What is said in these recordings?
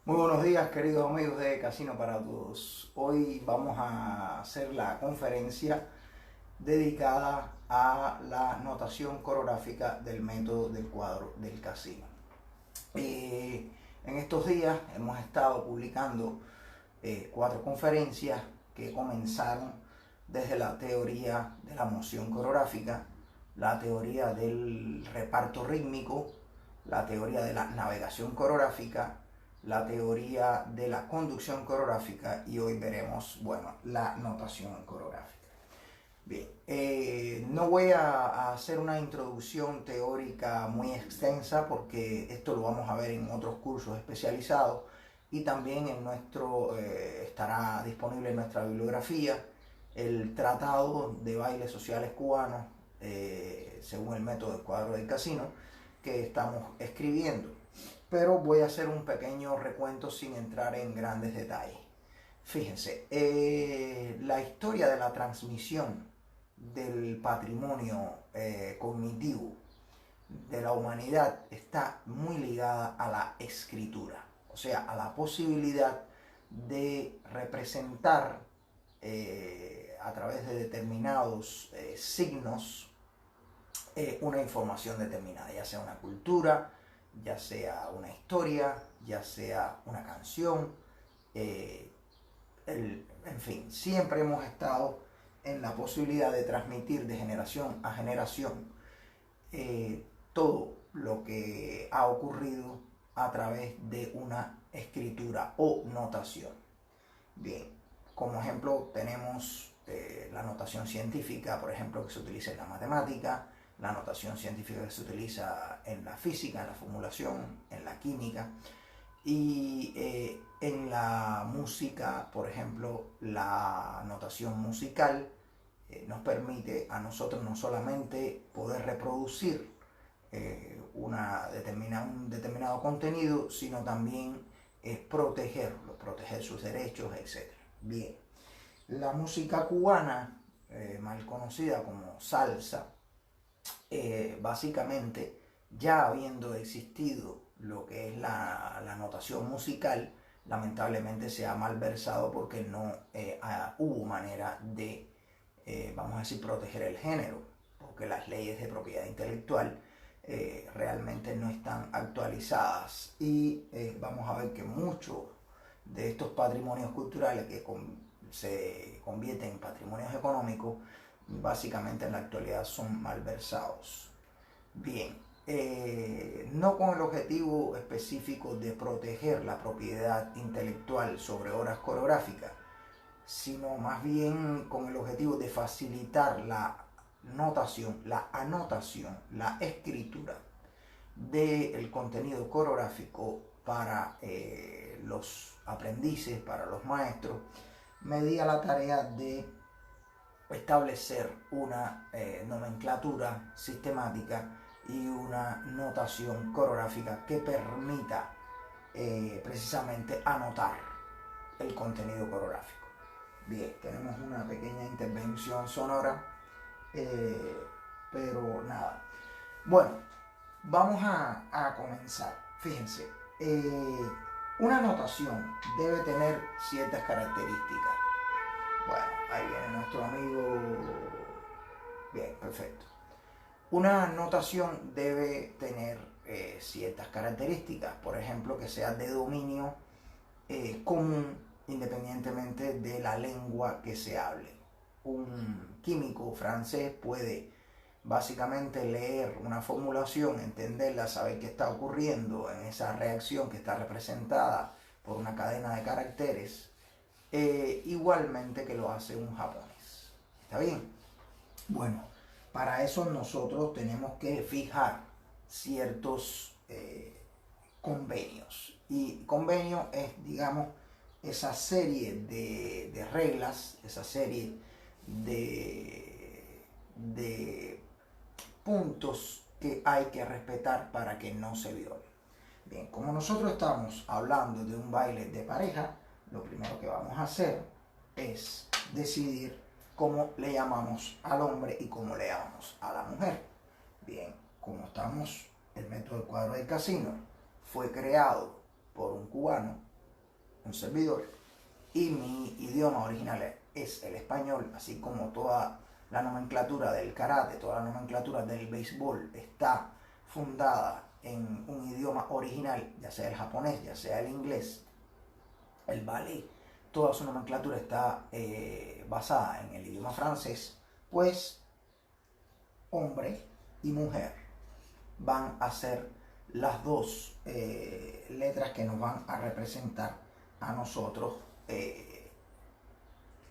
Muy buenos días, queridos amigos de Casino para Todos. Hoy vamos a hacer la conferencia dedicada a la notación coreográfica del método del cuadro del casino. En estos días hemos estado publicando 4 conferencias que comenzaron desde la teoría de la moción coreográfica, la teoría del reparto rítmico, la teoría de la navegación coreográfica, la teoría de la conducción coreográfica y hoy veremos, la notación coreográfica. Bien, no voy a hacer una introducción teórica muy extensa porque esto lo vamos a ver en otros cursos especializados y también estará disponible en nuestra bibliografía el Tratado de Bailes Sociales Cubanos según el método del cuadro del casino que estamos escribiendo. Pero voy a hacer un pequeño recuento sin entrar en grandes detalles. Fíjense, la historia de la transmisión del patrimonio cognitivo de la humanidad está muy ligada a la escritura, o sea, a la posibilidad de representar a través de determinados signos una información determinada, ya sea una cultura, ya sea una historia, ya sea una canción, en fin, siempre hemos estado en la posibilidad de transmitir de generación a generación todo lo que ha ocurrido a través de una escritura o notación. Bien, como ejemplo tenemos la notación científica, por ejemplo, que se utiliza en la matemática, la notación científica que se utiliza en la física, en la formulación, en la química y en la música, por ejemplo, la notación musical nos permite a nosotros no solamente poder reproducir un determinado contenido, sino también protegerlo, proteger sus derechos, etc. Bien, la música cubana, mal conocida como salsa, básicamente ya habiendo existido lo que es la notación musical, lamentablemente se ha malversado porque no hubo manera de, vamos a decir, proteger el género, porque las leyes de propiedad intelectual realmente no están actualizadas y vamos a ver que muchos de estos patrimonios culturales que se convierten en patrimonios económicos básicamente en la actualidad son malversados. Bien, no con el objetivo específico de proteger la propiedad intelectual sobre obras coreográficas, sino más bien con el objetivo de facilitar la notación, la anotación, la escritura del contenido coreográfico para los aprendices, para los maestros, me di a la tarea de establecer una nomenclatura sistemática y una notación coreográfica que permita precisamente anotar el contenido coreográfico. Bien, tenemos una pequeña intervención sonora, pero nada. Bueno, vamos a comenzar. Fíjense, una notación debe tener ciertas características. Bueno, ahí viene nuestro amigo. Bien, perfecto. Una notación debe tener ciertas características, por ejemplo, que sea de dominio común independientemente de la lengua que se hable. Un químico francés puede básicamente leer una formulación, entenderla, saber qué está ocurriendo en esa reacción que está representada por una cadena de caracteres, igualmente que lo hace un japonés. ¿Está bien? Bueno, para eso nosotros tenemos que fijar ciertos convenios. Y convenio es, digamos, esa serie de reglas, esa serie de puntos que hay que respetar para que no se viole. Bien, como nosotros estamos hablando de un baile de pareja, lo primero que vamos a hacer es decidir cómo le llamamos al hombre y cómo le llamamos a la mujer. Bien, como estamos, el método del cuadro del casino fue creado por un cubano un servidor, y mi idioma original es el español, así como toda la nomenclatura del karate, toda la nomenclatura del béisbol está fundada en un idioma original, ya sea el japonés, ya sea el inglés, el ballet, toda su nomenclatura está basada en el idioma francés, pues hombre y mujer van a ser las dos letras que nos van a representar a nosotros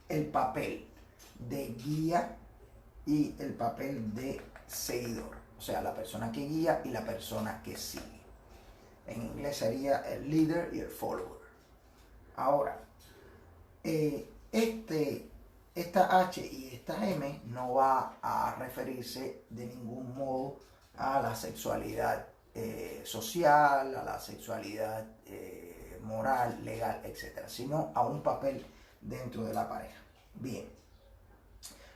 el papel de guía y el papel de seguidor, o sea, la persona que guía y la persona que sigue. En inglés sería el leader y el follower. Ahora, esta H y esta M no va a referirse de ningún modo a la sexualidad social, a la sexualidad moral, legal, etc., sino a un papel dentro de la pareja. Bien,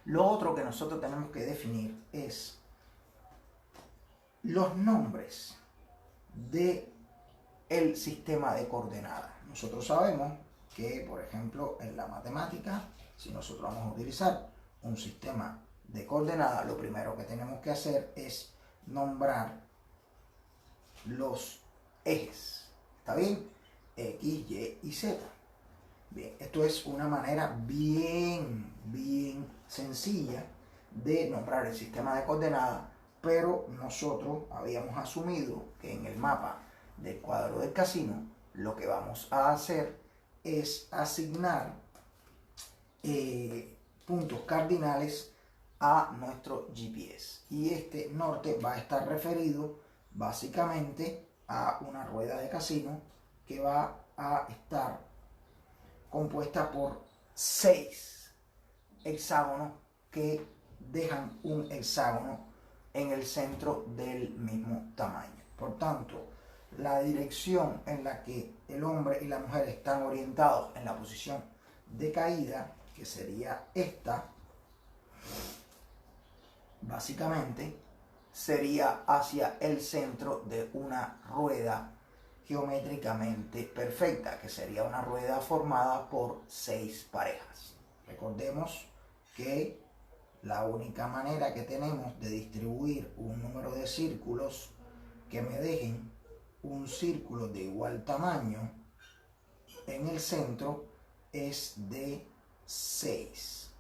lo otro que nosotros tenemos que definir es los nombres de el sistema de coordenadas. Nosotros sabemos que, por ejemplo, en la matemática, si nosotros vamos a utilizar un sistema de coordenadas, lo primero que tenemos que hacer es nombrar los ejes. ¿Está bien? X, Y y Z. Bien, esto es una manera bien sencilla de nombrar el sistema de coordenadas, pero nosotros habíamos asumido que en el mapa del cuadro del casino lo que vamos a hacer es asignar puntos cardinales a nuestro GPS, y este norte va a estar referido básicamente a una rueda de casino que va a estar compuesta por 6 hexágonos que dejan un hexágono en el centro del mismo tamaño. Por tanto, la dirección en la que el hombre y la mujer están orientados en la posición de caída, que sería esta, básicamente sería hacia el centro de una rueda geométricamente perfecta, que sería una rueda formada por 6 parejas. Recordemos que la única manera que tenemos de distribuir un número de círculos que me dejen un círculo de igual tamaño en el centro es de 6.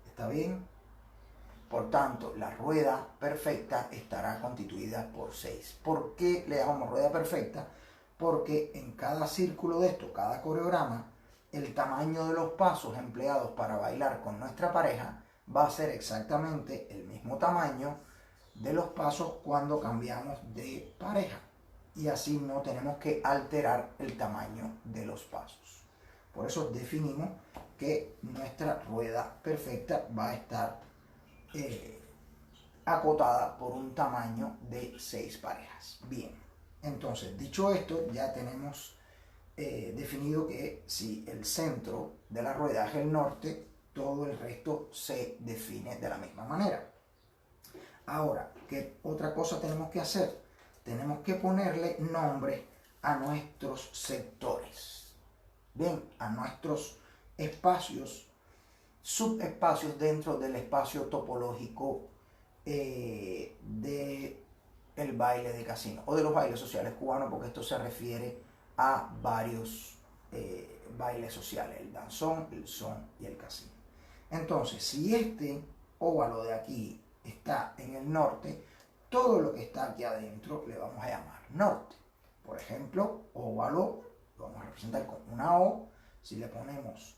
¿Está bien? Por tanto, la rueda perfecta estará constituida por 6. ¿Por qué le llamamos rueda perfecta? Porque en cada círculo de esto, cada coreograma, el tamaño de los pasos empleados para bailar con nuestra pareja va a ser exactamente el mismo tamaño de los pasos cuando cambiamos de pareja. Y así no tenemos que alterar el tamaño de los pasos. Por eso definimos que nuestra rueda perfecta va a estar acotada por un tamaño de 6 parejas. Bien, entonces, dicho esto, ya tenemos definido que si el centro de la rueda es el norte, todo el resto se define de la misma manera. Ahora, ¿qué otra cosa tenemos que hacer? Tenemos que ponerle nombre a nuestros sectores. Bien, a nuestros espacios, subespacios dentro del espacio topológico del baile de casino o de los bailes sociales cubanos, porque esto se refiere a varios bailes sociales: el danzón, el son y el casino. Entonces, si este óvalo de aquí está en el norte, todo lo que está aquí adentro le vamos a llamar norte. Por ejemplo, óvalo lo vamos a representar con una O. Si le ponemos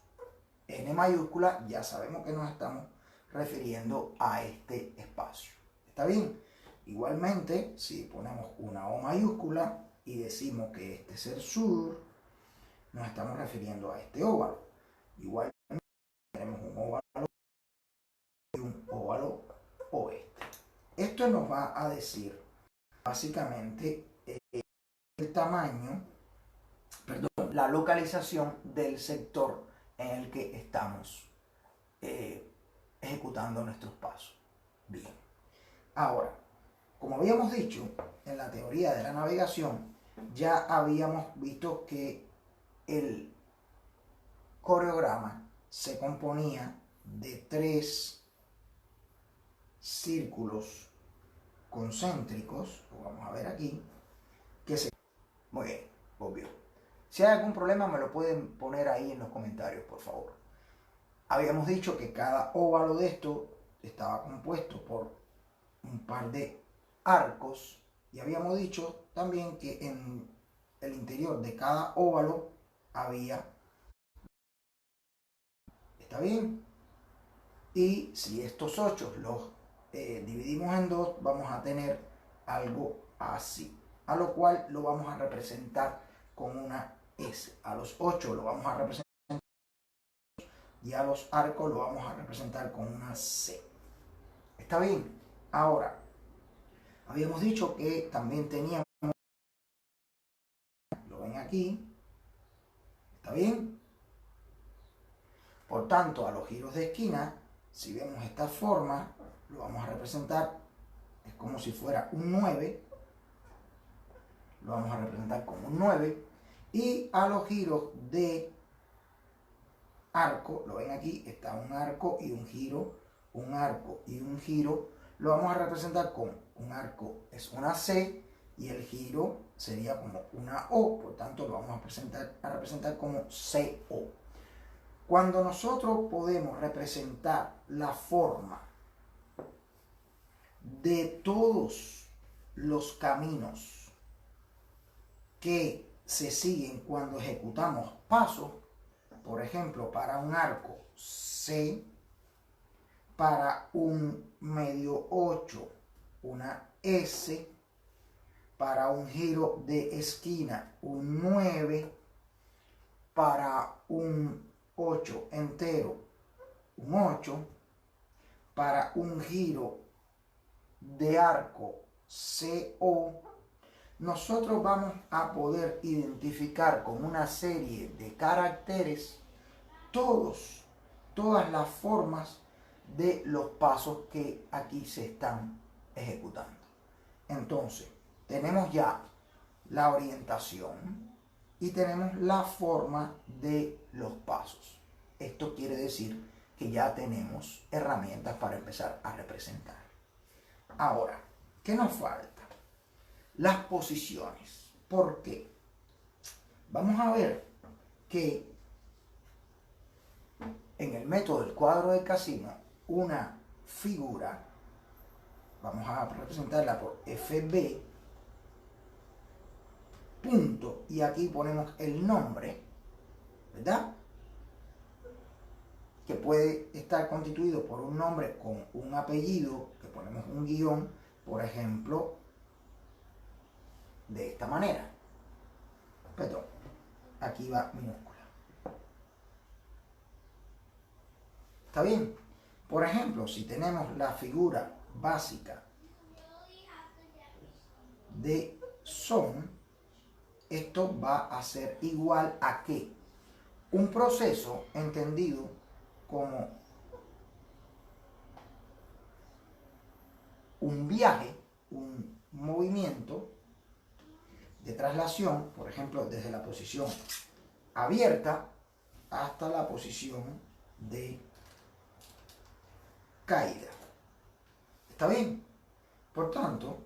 N mayúscula, ya sabemos que nos estamos refiriendo a este espacio. ¿Está bien? Igualmente, si ponemos una O mayúscula y decimos que este es el sur, nos estamos refiriendo a este óvalo. Igualmente, tenemos un óvalo y un óvalo oeste. Esto nos va a decir básicamente el tamaño, perdón, la localización del sector en el que estamos ejecutando nuestros pasos. Bien. Ahora, como habíamos dicho, en la teoría de la navegación ya habíamos visto que el coreograma se componía de 3 círculos concéntricos, lo vamos a ver aquí, que se... Muy bien, obvio. Si hay algún problema me lo pueden poner ahí en los comentarios, por favor. Habíamos dicho que cada óvalo de esto estaba compuesto por un par de arcos y habíamos dicho también que en el interior de cada óvalo había... ¿Está bien? Y si estos 8 los dividimos en 2, vamos a tener algo así, a lo cual lo vamos a representar con una S. A los 8 lo vamos a representar y a los arcos lo vamos a representar con una C. ¿Está bien? Ahora, habíamos dicho que también teníamos, lo ven aquí, ¿está bien? Por tanto, a los giros de esquina, si vemos esta forma, lo vamos a representar, es como si fuera un 9, lo vamos a representar como un 9, y a los giros de arco, lo ven aquí, está un arco y un giro, un arco y un giro, lo vamos a representar con un arco es una C y el giro sería como una O, por tanto lo vamos a representar como CO. Cuando nosotros podemos representar la forma de todos los caminos que se siguen cuando ejecutamos pasos, por ejemplo, para un arco C, para un medio 8, una S, para un giro de esquina, un 9, para un 8 entero, un 8, para un giro de arco CO, nosotros vamos a poder identificar con una serie de caracteres todas las formas de los pasos que aquí se están ejecutando. Entonces, tenemos ya la orientación y tenemos la forma de los pasos. Esto quiere decir que ya tenemos herramientas para empezar a representar. Ahora, ¿qué nos falta? Las posiciones. ¿Por qué? Vamos a ver que en el método del cuadro del casino, una figura, vamos a representarla por FB, punto, y aquí ponemos el nombre, ¿verdad? Que puede estar constituido por un nombre con un apellido, que ponemos un guión, por ejemplo, de esta manera. Perdón, aquí va minúscula. ¿Está bien? Por ejemplo, si tenemos la figura básica de son, esto va a ser igual a ¿qué? Un proceso entendido como un viaje, un movimiento de traslación, por ejemplo, desde la posición abierta hasta la posición de caída. ¿Está bien? Por tanto,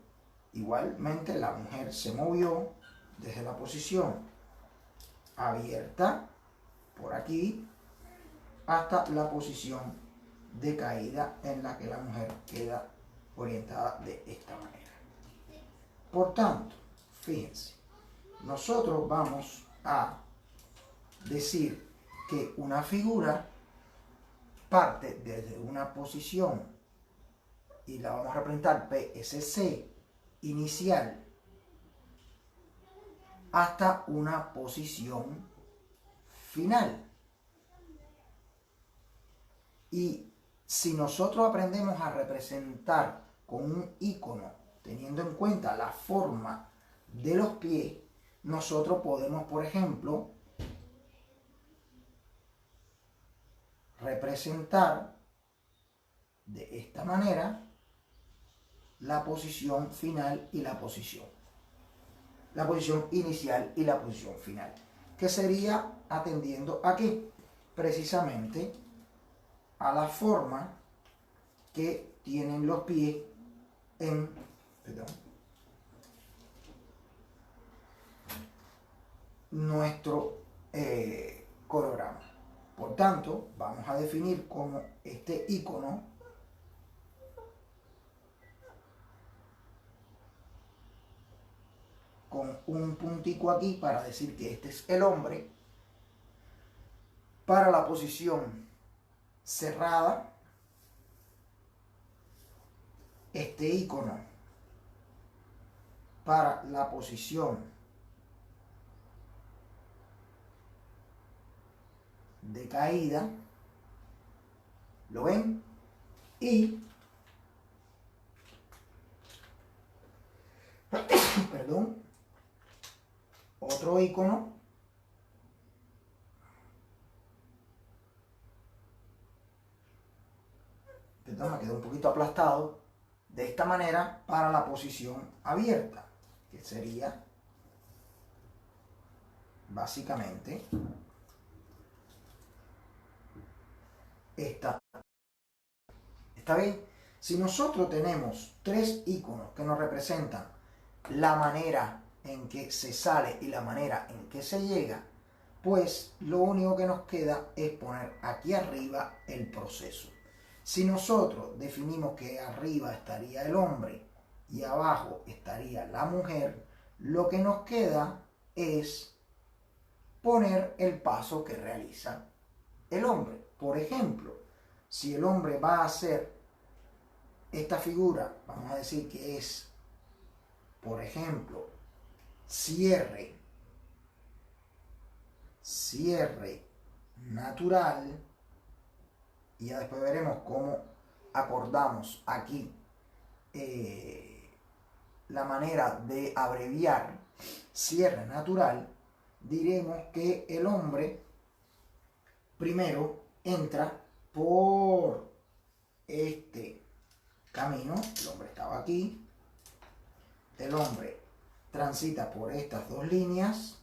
igualmente la mujer se movió desde la posición abierta, por aquí, hasta la posición de caída en la que la mujer queda orientada de esta manera. Por tanto, fíjense, nosotros vamos a decir que una figura parte desde una posición y la vamos a representar PSC inicial hasta una posición final. Y si nosotros aprendemos a representar con un icono, teniendo en cuenta la forma de los pies, nosotros podemos, por ejemplo, representar de esta manera la posición final y la posición inicial y la posición final, que sería atendiendo a qué. precisamente a la forma que tienen los pies en, nuestro coreograma. Por tanto, vamos a definir como este icono con un puntico aquí para decir que este es el hombre. Para la posición cerrada, este icono para la posición de caída, ¿lo ven? Y perdón, otro icono me quedó un poquito aplastado, de esta manera para la posición abierta, que sería básicamente esta. ¿Está bien? Si nosotros tenemos tres iconos que nos representan la manera en que se sale y la manera en que se llega, pues lo único que nos queda es poner aquí arriba el proceso. Si nosotros definimos que arriba estaría el hombre y abajo estaría la mujer, lo que nos queda es poner el paso que realiza el hombre. Por ejemplo, si el hombre va a hacer esta figura, vamos a decir que es, por ejemplo, cierre natural, y ya después veremos cómo acordamos aquí la manera de abreviar cierre natural. Diremos que el hombre primero entra por este camino, el hombre estaba aquí, el hombre transita por estas dos líneas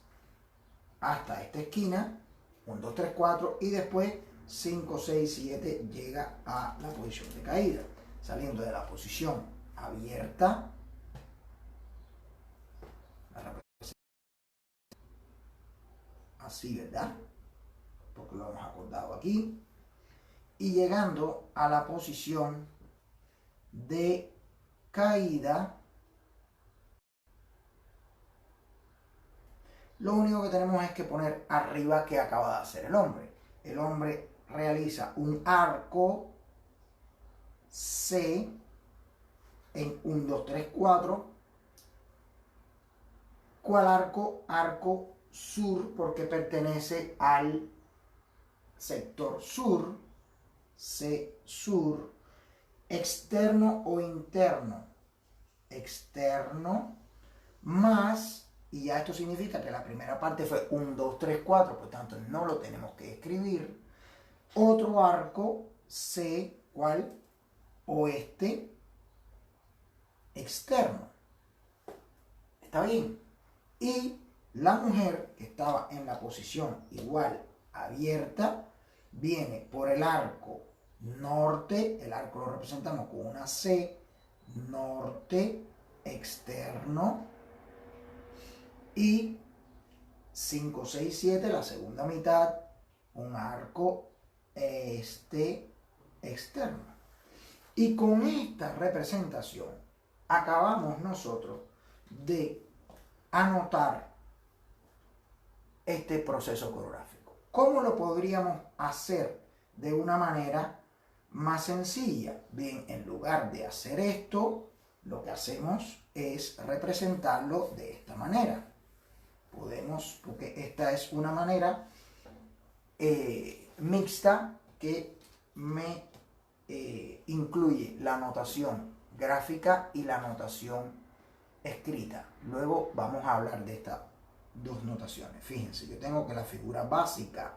hasta esta esquina, 1, 2, 3, 4, y después 5, 6, 7 llega a la posición de caída, saliendo de la posición abierta, así, ¿verdad? Porque lo hemos acordado aquí, y llegando a la posición de caída, lo único que tenemos es que poner arriba que acaba de hacer el hombre. El hombre realiza un arco C en 1, 2, 3, 4. ¿Cuál arco? Arco sur, porque pertenece al sector sur. C sur. Externo o interno. Externo más, y ya esto significa que la primera parte fue 1, 2, 3, 4, por tanto no lo tenemos que escribir. Otro arco C, ¿cuál? Oeste externo. ¿Está bien? Y la mujer, que estaba en la posición igual abierta, viene por el arco norte, el arco lo representamos con una C, norte externo, y 5, 6, 7, la segunda mitad, un arco este externo. Y con esta representación acabamos nosotros de anotar este proceso coreográfico. ¿Cómo lo podríamos hacer de una manera más sencilla? Bien, en lugar de hacer esto, lo que hacemos es representarlo de esta manera. Podemos, porque esta es una manera mixta que me incluye la notación gráfica y la notación escrita. Luego vamos a hablar de estas dos notaciones. Fíjense, yo tengo que la figura básica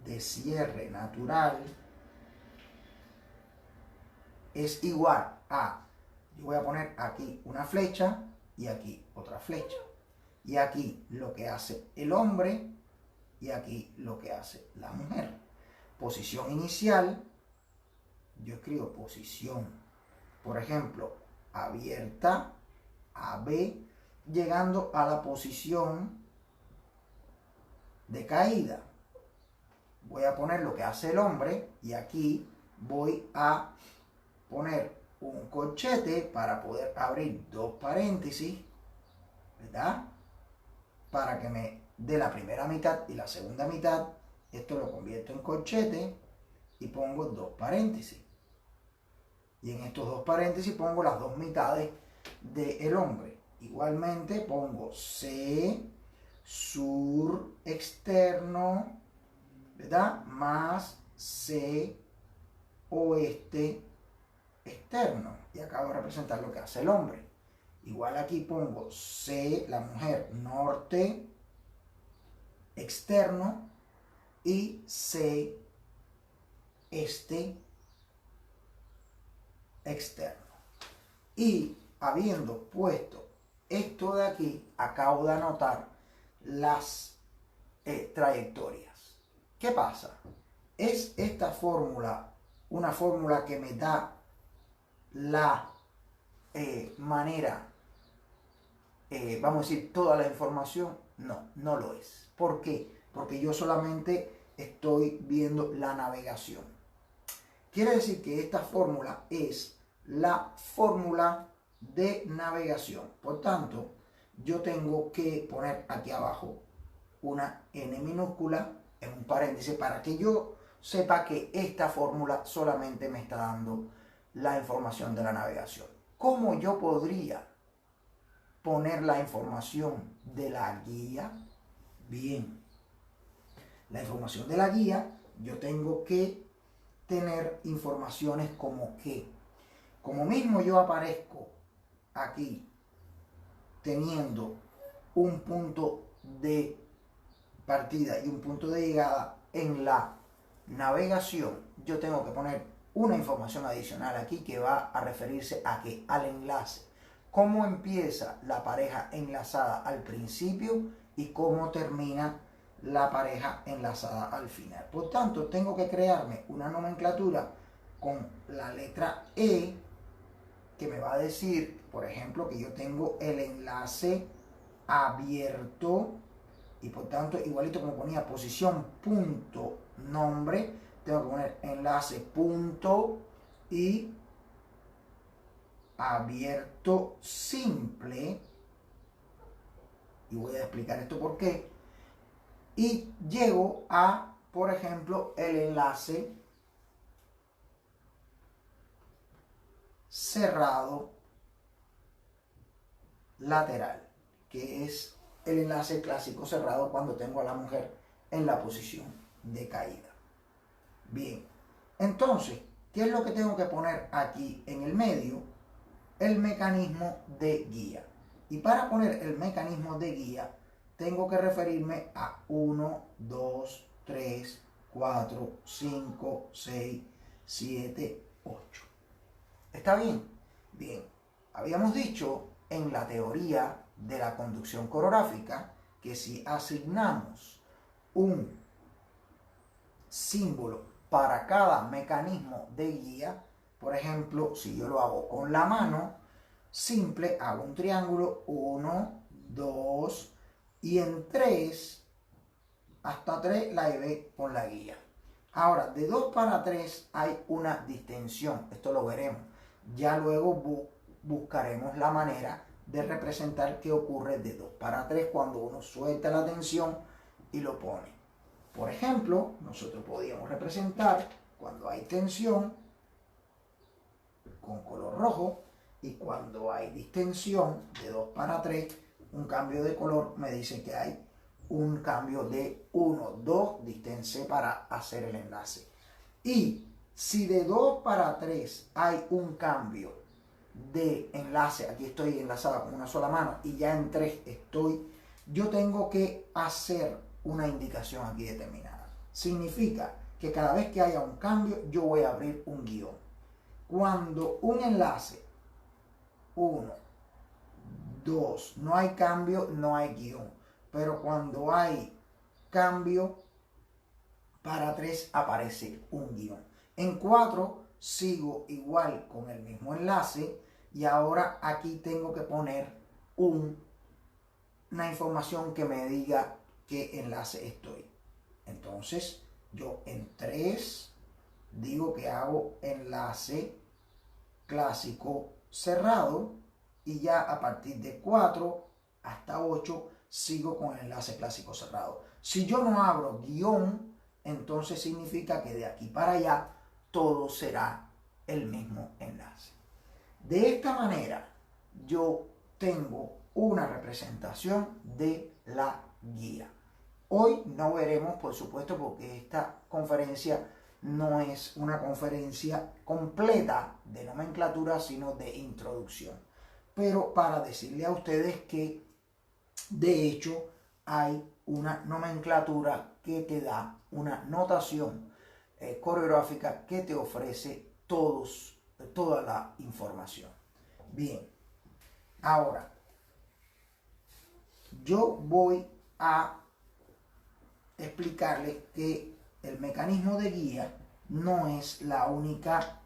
de cierre natural es igual a, yo voy a poner aquí una flecha y aquí otra flecha. Y aquí lo que hace el hombre y aquí lo que hace la mujer. Posición inicial, yo escribo posición, por ejemplo, abierta, AB, llegando a la posición de caída. Voy a poner lo que hace el hombre y aquí voy a poner un corchete para poder abrir dos paréntesis, ¿verdad? Para que me dé la primera mitad y la segunda mitad. Esto lo convierto en corchete y pongo dos paréntesis. Y en estos dos paréntesis pongo las dos mitades del hombre. Igualmente pongo C, sur externo, ¿verdad? Más C, oeste externo. Y acabo de representar lo que hace el hombre. Igual aquí pongo C, la mujer, norte externo y C, este externo. Y habiendo puesto esto de aquí, acabo de anotar las trayectorias. ¿Qué pasa? Es esta fórmula una fórmula que me da la manera, vamos a decir, toda la información. No, no lo es. ¿Por qué? Porque yo solamente estoy viendo la navegación. Quiere decir que esta fórmula es la fórmula de navegación. Por tanto, yo tengo que poner aquí abajo una N minúscula en un paréntesis para que yo sepa que esta fórmula solamente me está dando la información de la navegación. ¿Cómo yo podría poner la información de la guía? Bien, la información de la guía, yo tengo que tener informaciones como que, como mismo yo aparezco aquí teniendo un punto de partida y un punto de llegada en la navegación, yo tengo que poner una información adicional aquí que va a referirse a que al enlace. Cómo empieza la pareja enlazada al principio y cómo termina la pareja enlazada al final. Por tanto, tengo que crearme una nomenclatura con la letra E que me va a decir, por ejemplo, que yo tengo el enlace abierto y por tanto, igualito como ponía posición punto nombre, tengo que poner enlace punto y abierto simple. Y voy a explicar esto por qué. Y llego a, por ejemplo, el enlace cerrado lateral, que es el enlace clásico cerrado cuando tengo a la mujer en la posición de caída. Bien, entonces, ¿qué es lo que tengo que poner aquí en el medio? El mecanismo de guía. Y para poner el mecanismo de guía, tengo que referirme a 1, 2, 3, 4, 5, 6, 7, 8. ¿Está bien? Bien, habíamos dicho en la teoría de la conducción coreográfica que si asignamos un símbolo para cada mecanismo de guía, por ejemplo, si yo lo hago con la mano simple, hago un triángulo, 1, 2, y en 3, hasta 3 la llevé con la guía. Ahora, de 2 para 3 hay una distensión, esto lo veremos. Ya luego buscaremos la manera de representar qué ocurre de 2 para 3 cuando uno suelta la tensión y lo pone. Por ejemplo, nosotros podríamos representar cuando hay tensión con color rojo y cuando hay distensión de 2 para 3, un cambio de color me dice que hay un cambio de 1, 2, distense para hacer el enlace. Y si de 2 para 3 hay un cambio de enlace, aquí estoy enlazada con una sola mano y ya en 3 yo tengo que hacer una indicación aquí determinada. Significa que cada vez que haya un cambio, yo voy a abrir un guión. Cuando un enlace, 1, 2, no hay cambio, no hay guión. Pero cuando hay cambio para 3 aparece un guión. En 4 sigo igual con el mismo enlace y ahora aquí tengo que poner una información que me diga qué enlace estoy. Entonces yo en 3 digo que hago enlace clásico cerrado y ya a partir de 4 hasta 8 sigo con el enlace clásico cerrado. Si yo no abro guión, entonces significa que de aquí para allá todo será el mismo enlace. De esta manera yo tengo una representación de la guía. Hoy no veremos, por supuesto, porque esta conferencia no es una conferencia completa de nomenclatura, sino de introducción. Pero para decirle a ustedes que de hecho hay una nomenclatura que te da una notación coreográfica que te ofrece toda la información. Bien, ahora yo voy a explicarle que el mecanismo de guía no es la única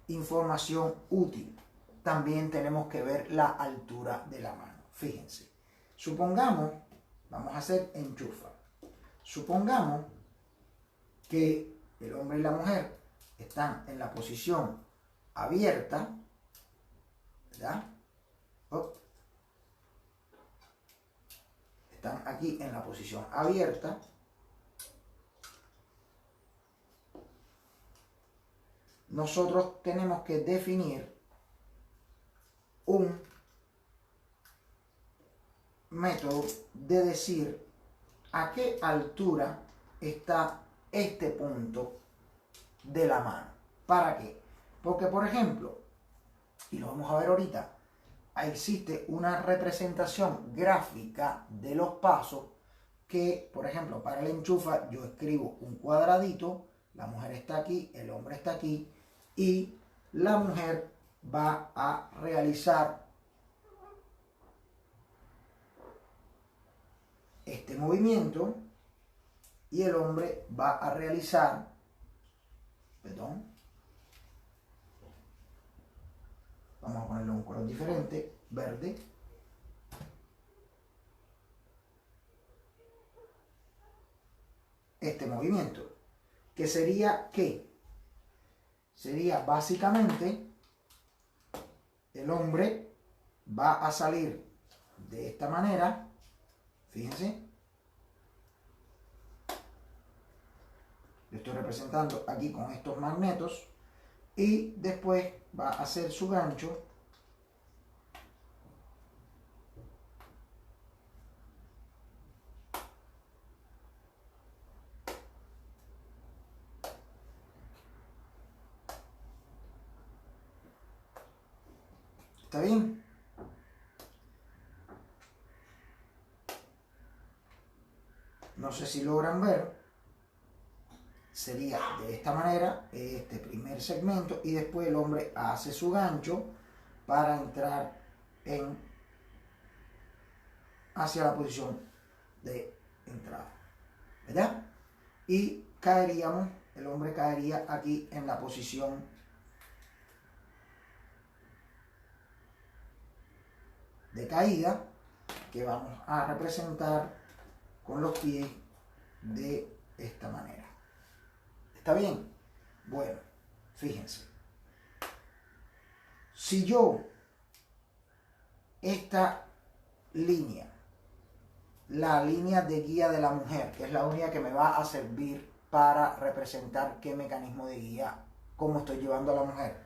información útil. También tenemos que ver la altura de la mano. Fíjense, supongamos, vamos a hacer enchufa. Supongamos que el hombre y la mujer están en la posición abierta, ¿verdad? Están aquí en la posición abierta. Nosotros tenemos que definir un método de decir a qué altura está este punto de la mano. ¿Para qué? Porque, por ejemplo, y lo vamos a ver ahorita, existe una representación gráfica de los pasos que, por ejemplo, para el enchufa yo escribo un cuadradito, la mujer está aquí, el hombre está aquí, y la mujer va a realizar este movimiento y el hombre va a realizar, vamos a ponerle un color diferente, verde, este movimiento, que sería ¿qué? Sería básicamente el hombre va a salir de esta manera, fíjense, lo estoy representando aquí con estos magnetos, y después va a hacer su gancho ¿está bien? No sé si logran ver, sería de esta manera este primer segmento y después el hombre hace su gancho para entrar hacia la posición de entrada, ¿verdad? Y caeríamos, el hombre caería aquí en la posición de caída que vamos a representar con los pies de esta manera. ¿Está bien? Bueno, fíjense. Si yo esta línea, la línea de guía de la mujer, que es la única que me va a servir para representar qué mecanismo de guía, cómo estoy llevando a la mujer,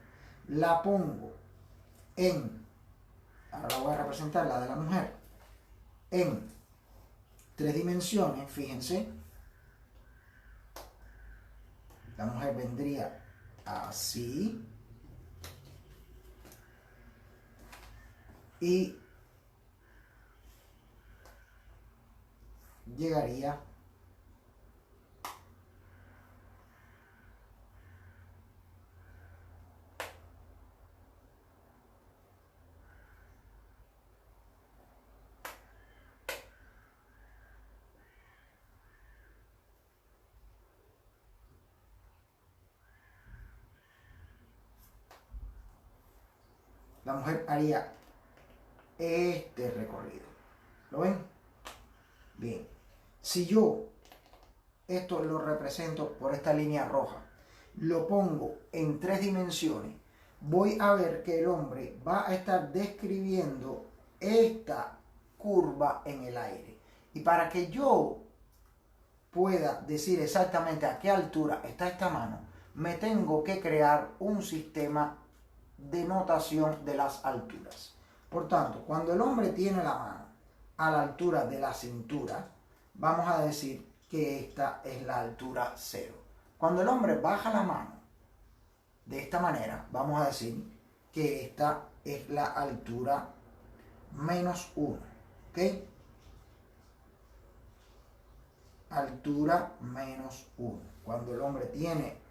la pongo ahora la voy a representar, la de la mujer, en 3 dimensiones, fíjense. La mujer vendría así y llegaría la mujer haría este recorrido. ¿Lo ven? Bien. Si yo esto lo represento por esta línea roja, lo pongo en 3 dimensiones, voy a ver que el hombre va a estar describiendo esta curva en el aire. Y para que yo pueda decir exactamente a qué altura está esta mano, me tengo que crear un sistema de notación de las alturas. Por tanto, cuando el hombre tiene la mano a la altura de la cintura, vamos a decir que esta es la altura 0. Cuando el hombre baja la mano de esta manera, vamos a decir que esta es la altura -1. ¿Ok? Altura -1. Cuando el hombre tiene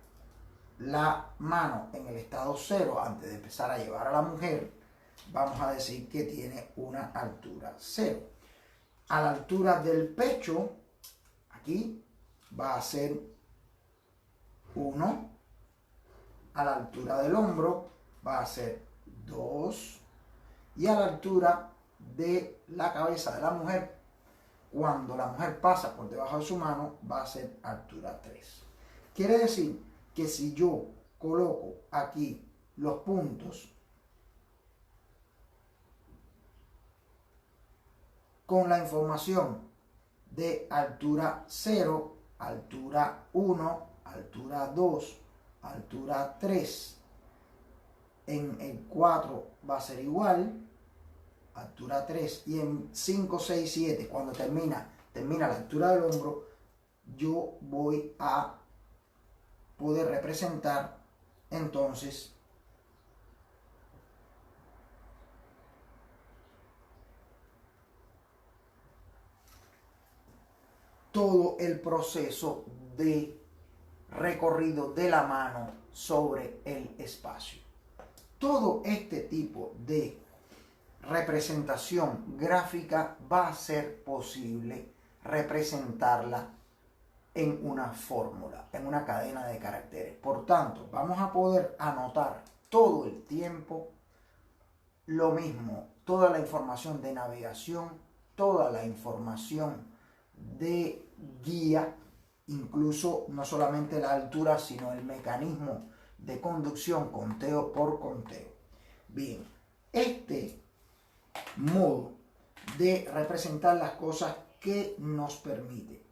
la mano en el estado 0, antes de empezar a llevar a la mujer, vamos a decir que tiene una altura 0. A la altura del pecho, aquí va a ser 1. A la altura del hombro va a ser 2. Y a la altura de la cabeza de la mujer, cuando la mujer pasa por debajo de su mano, va a ser altura 3. Quiere decir que si yo coloco aquí los puntos con la información de altura 0, altura 1, altura 2, altura 3, en el 4 va a ser igual, altura 3, y en 5, 6, 7, cuando termina la altura del hombro, yo voy a poder representar entonces todo el proceso de recorrido de la mano sobre el espacio. Todo este tipo de representación gráfica va a ser posible representarla en una fórmula, en una cadena de caracteres. Por tanto, vamos a poder anotar todo el tiempo lo mismo, toda la información de navegación, toda la información de guía, incluso no solamente la altura, sino el mecanismo de conducción, conteo por conteo. Bien, este modo de representar las cosas que nos permite.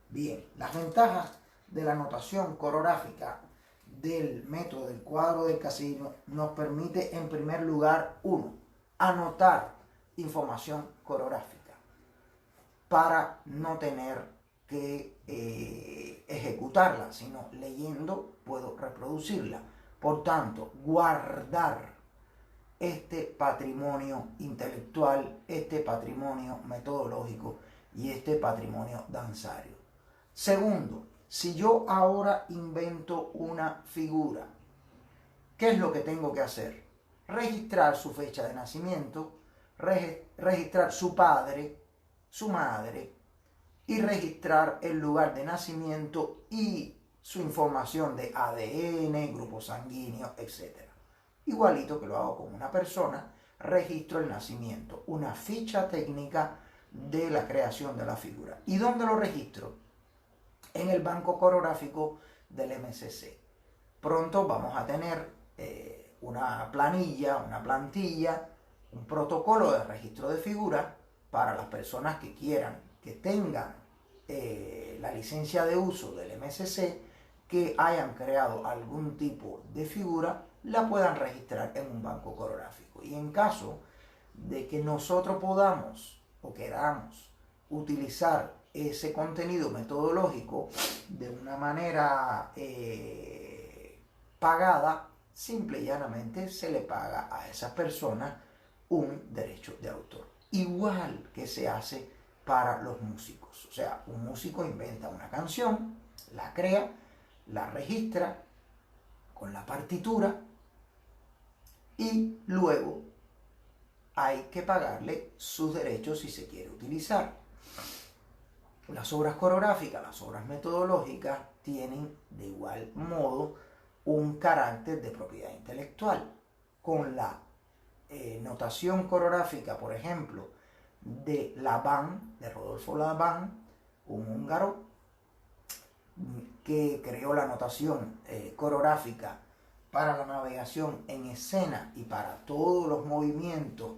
Bien, las ventajas de la notación coreográfica del método del cuadro del casino nos permite, en primer lugar, anotar información coreográfica para no tener que ejecutarla, sino leyendo puedo reproducirla. Por tanto, guardar este patrimonio intelectual, este patrimonio metodológico y este patrimonio danzario. Segundo, si yo ahora invento una figura, ¿qué es lo que tengo que hacer? Registrar su fecha de nacimiento, registrar su padre, su madre, y registrar el lugar de nacimiento y su información de ADN, grupo sanguíneo, etc. Igualito que lo hago con una persona, registro el nacimiento, una ficha técnica de la creación de la figura. ¿Y dónde lo registro? En el banco coreográfico del MCC. Pronto vamos a tener una plantilla, un protocolo de registro de figuras para las personas que quieran, que tengan la licencia de uso del MCC, que hayan creado algún tipo de figura, la puedan registrar en un banco coreográfico. Y en caso de que nosotros podamos o queramos utilizar ese contenido metodológico de una manera pagada, simple y llanamente se le paga a esa persona un derecho de autor. Igual que se hace para los músicos. O sea, un músico inventa una canción, la crea, la registra con la partitura y luego hay que pagarle sus derechos si se quiere utilizar. Las obras coreográficas, las obras metodológicas tienen de igual modo un carácter de propiedad intelectual. Con la notación coreográfica, por ejemplo, de Laban, de Rodolfo Laban, un húngaro que creó la notación coreográfica para la navegación en escena y para todos los movimientos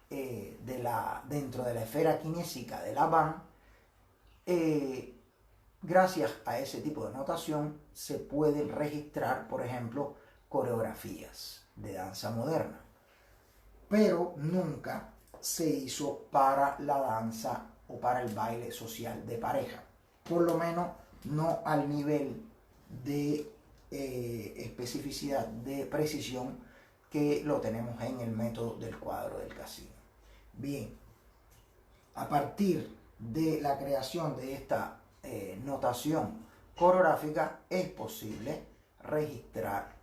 dentro de la esfera kinésica de Laban. Gracias a ese tipo de notación se pueden registrar, por ejemplo, coreografías de danza moderna, pero nunca se hizo para la danza o para el baile social de pareja, por lo menos no al nivel de especificidad, de precisión que lo tenemos en el método del cuadro del casino. Bien, a partir de la creación de esta notación coreográfica es posible registrar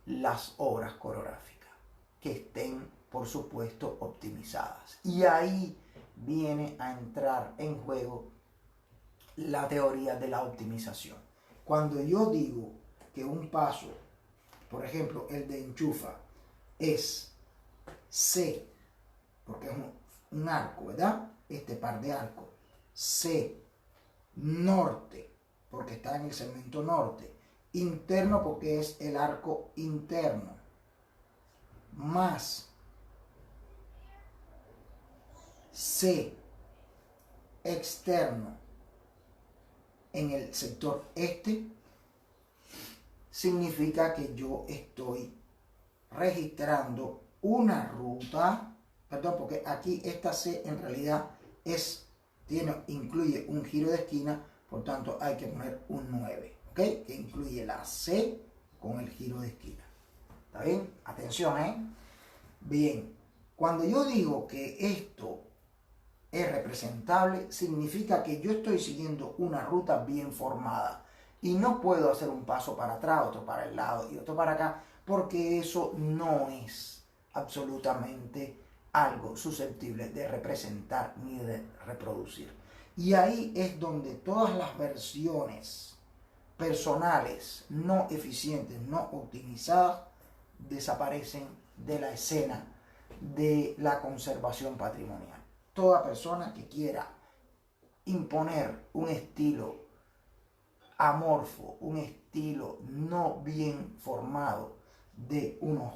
las obras coreográficas que estén, por supuesto, optimizadas. Y ahí viene a entrar en juego la teoría de la optimización. Cuando yo digo que un paso, por ejemplo, el de enchufa, es C, porque es un arco, ¿verdad? Este par de arcos. C, norte, porque está en el segmento norte. Interno, porque es el arco interno. Más C, externo, en el sector este, significa que yo estoy registrando una ruta, perdón, porque aquí esta C en realidad incluye un giro de esquina, por tanto hay que poner un 9, ¿ok? Que incluye la C con el giro de esquina. ¿Está bien? Atención, ¿eh? Bien, cuando yo digo que esto es representable, significa que yo estoy siguiendo una ruta bien formada y no puedo hacer un paso para atrás, otro para el lado y otro para acá, porque eso no es absolutamente algo susceptible de representar ni de reproducir. Y ahí es donde todas las versiones personales no eficientes, no optimizadas, desaparecen de la escena de la conservación patrimonial. Toda persona que quiera imponer un estilo amorfo, un estilo no bien formado de unos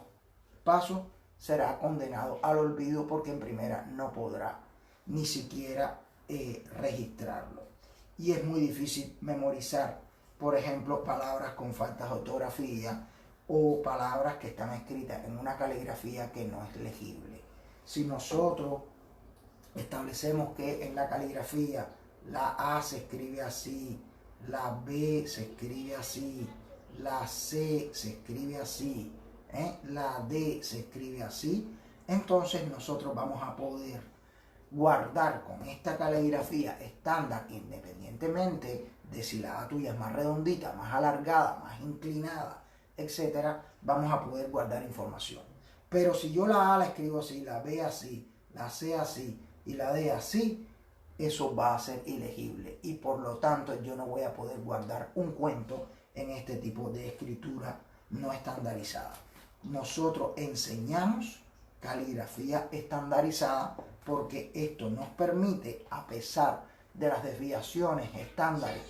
pasos, será condenado al olvido, porque en primera no podrá ni siquiera registrarlo. Y es muy difícil memorizar, por ejemplo, palabras con faltas de ortografía o palabras que están escritas en una caligrafía que no es legible. Si nosotros establecemos que en la caligrafía la A se escribe así, la B se escribe así, la C se escribe así, la D se escribe así, entonces nosotros vamos a poder guardar con esta caligrafía estándar, independientemente de si la A tuya es más redondita, más alargada, más inclinada, etcétera, vamos a poder guardar información. Pero si yo la A la escribo así, la B así, la C así y la D así, eso va a ser ilegible y por lo tanto yo no voy a poder guardar un cuento en este tipo de escritura no estandarizada. Nosotros enseñamos caligrafía estandarizada porque esto nos permite, a pesar de las desviaciones estándares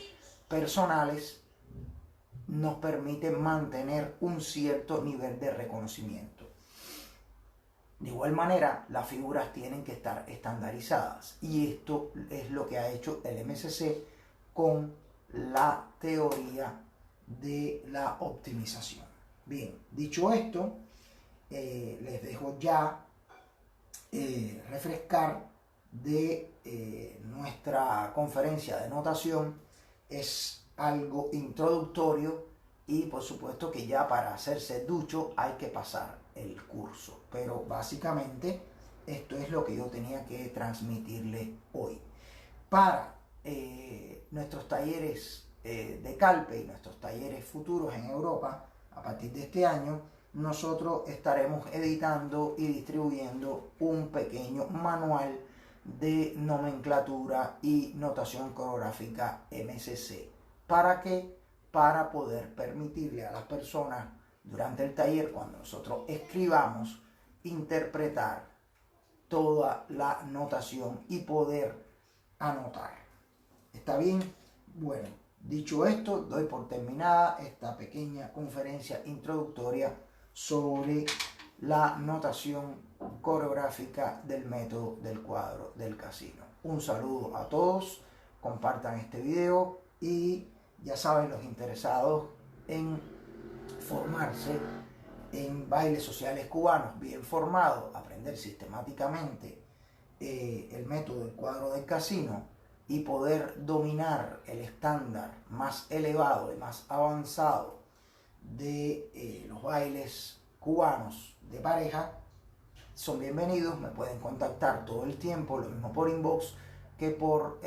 personales, nos permite mantener un cierto nivel de reconocimiento. De igual manera, las figuras tienen que estar estandarizadas y esto es lo que ha hecho el MSC con la teoría de la optimización. Bien, dicho esto, les dejo ya refrescar de nuestra conferencia de notación. Es algo introductorio y por supuesto que ya para hacerse ducho hay que pasar el curso, pero básicamente esto es lo que yo tenía que transmitirle hoy. Para nuestros talleres de Calpe y nuestros talleres futuros en Europa, a partir de este año, nosotros estaremos editando y distribuyendo un pequeño manual de nomenclatura y notación coreográfica MSC. ¿Para qué? Para poder permitirle a las personas durante el taller, cuando nosotros escribamos, interpretar toda la notación y poder anotar. ¿Está bien? Bueno, dicho esto, doy por terminada esta pequeña conferencia introductoria sobre la notación coreográfica del método del cuadro del casino. Un saludo a todos, compartan este video y ya saben, los interesados en formarse en bailes sociales cubanos, bien formados, aprender sistemáticamente el método del cuadro del casino y poder dominar el estándar más elevado y más avanzado de los bailes cubanos de pareja, son bienvenidos. Me pueden contactar todo el tiempo, lo mismo por inbox que por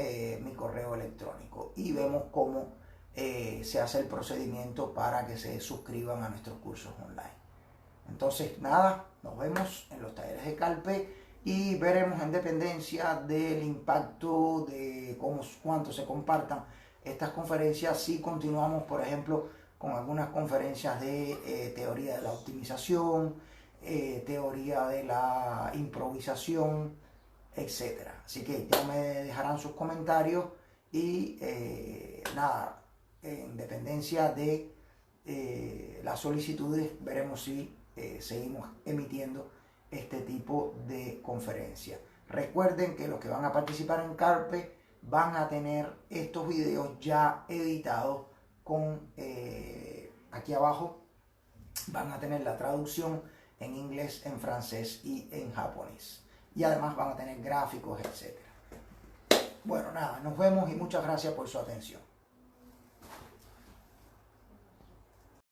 mi correo electrónico, y vemos cómo se hace el procedimiento para que se suscriban a nuestros cursos online. Entonces, nada, nos vemos en los talleres de Calpe y veremos, en dependencia del impacto de cuánto se compartan estas conferencias, si continuamos, por ejemplo, con algunas conferencias de teoría de la optimización, teoría de la improvisación, etc. Así que ya me dejarán sus comentarios y nada, en dependencia de las solicitudes, veremos si seguimos emitiendo este tipo de conferencias. Recuerden que los que van a participar en Calpe van a tener estos videos ya editados con aquí abajo van a tener la traducción en inglés, en francés y en japonés, y además van a tener gráficos, etc. Bueno, nada, nos vemos y muchas gracias por su atención.